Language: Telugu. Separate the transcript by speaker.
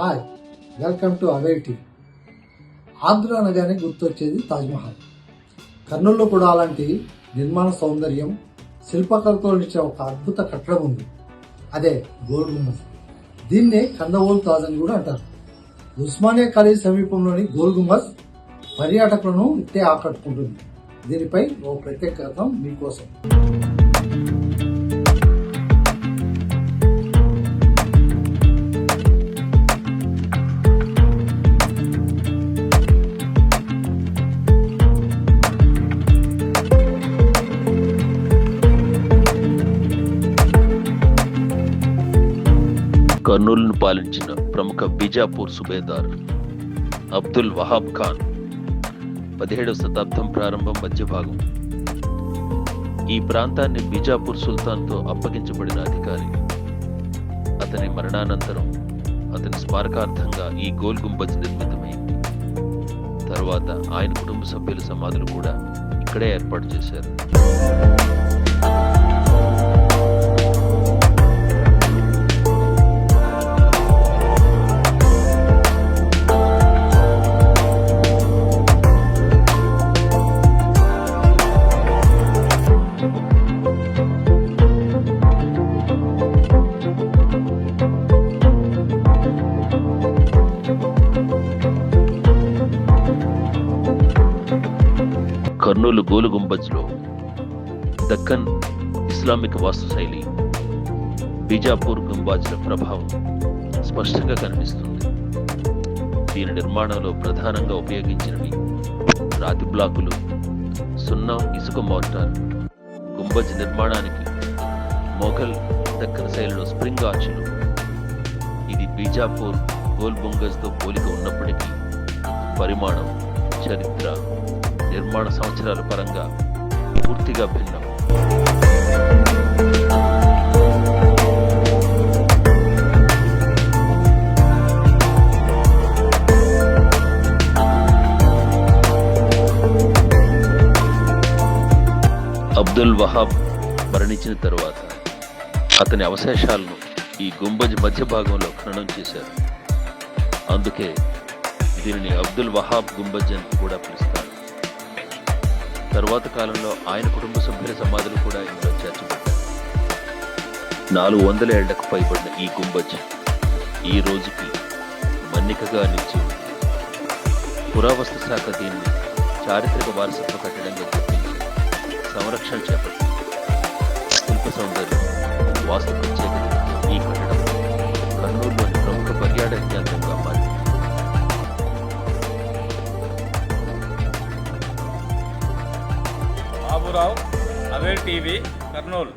Speaker 1: Hi, welcome to aware TV. Andhra అనగానే గుర్తొచ్చేది తాజ్మహల్. కర్నూలులో కూడా అలాంటి నిర్మాణ సౌందర్యం, శిల్పకళతో నిలిచిన ఒక అద్భుత కట్టడం ఉంది. అదే గోల్ గుంబజ్. దీన్నే కందవోల్ తాజ్ అని కూడా అంటారు. ఉస్మానియా కాలేజ్ సమీపంలోని గోల్ గుంబజ్ పర్యాటకులను ఇట్టే ఆకట్టుకుంటుంది. దీనిపై ఓ ప్రత్యేక కథనం మీకోసం.
Speaker 2: కర్నూలును పాలించిన ప్రముఖ బీజాపూర్ సుబేదార్ అబ్దుల్ వహాబ్ ఖాన్ 17వ శతాబ్దం ప్రారంభం మధ్య భాగం ఈ ప్రాంతాన్ని బీజాపూర్ సుల్తాన్తో అప్పగించబడిన అధికారి. అతని మరణానంతరం అతని స్మారకార్థంగా ఈ గోల్ గుంబజ్ నిర్మితమైంది. తర్వాత ఆయన కుటుంబ సభ్యుల సమాధులు కూడా ఇక్కడే ఏర్పాటు చేశారు. కర్నూలు గోలు గుంబజ్లో దక్కన్ ఇస్లామిక్ వాస్తుశైలి, బీజాపూర్ గుంబాజ్ల ప్రభావం స్పష్టంగా కనిపిస్తుంది. దీని నిర్మాణంలో ప్రధానంగా ఉపయోగించినవి రాతి బ్లాకులు, సున్నా ఇసుక మోర్టార్. గుంబజ్ నిర్మాణానికి మొఘల్ దక్కన్ శైలిలో స్ప్రింగ్ ఆర్చులు. ఇది బీజాపూర్ గోల్ గుంబజ్తో పోలిక ఉన్నప్పటికీ పరిమాణం, చరిత్ర, నిర్మాణ సంవత్సరాల పరంగా పూర్తిగా భిన్నం. అబ్దుల్ వహాబ్ మరణించిన తరువాత అతని అవశేషాలను ఈ గుంబజ్ మధ్య భాగంలో ఖననం చేశారు. అందుకే దీనిని అబ్దుల్ వహాబ్ గుంబజ్ అని కూడా పిలుస్తారు. తరువాత కాలంలో ఆయన కుటుంబ సభ్యుల సమాధులు కూడా ఇందులో చేర్చబడ్డాయి. 400 ఏళ్లకు పైబడిన ఈ గుంబజ్ ఈ రోజుకి మన్నికగా నిలిచి ఉంది. పురావస్తు శాఖ దీన్ని చారిత్రక వారసత్వ కట్టడంగా గుర్తించి సంరక్షణ చేపట్టింది. శిల్ప సౌందర్యం, వాస్తు ప్రత్యేకత ఈ కట్టడం కర్నూలులోని ప్రముఖ పర్యాటక కేంద్రంగా మారింది.
Speaker 3: Baburao, aware TV, Kurnool.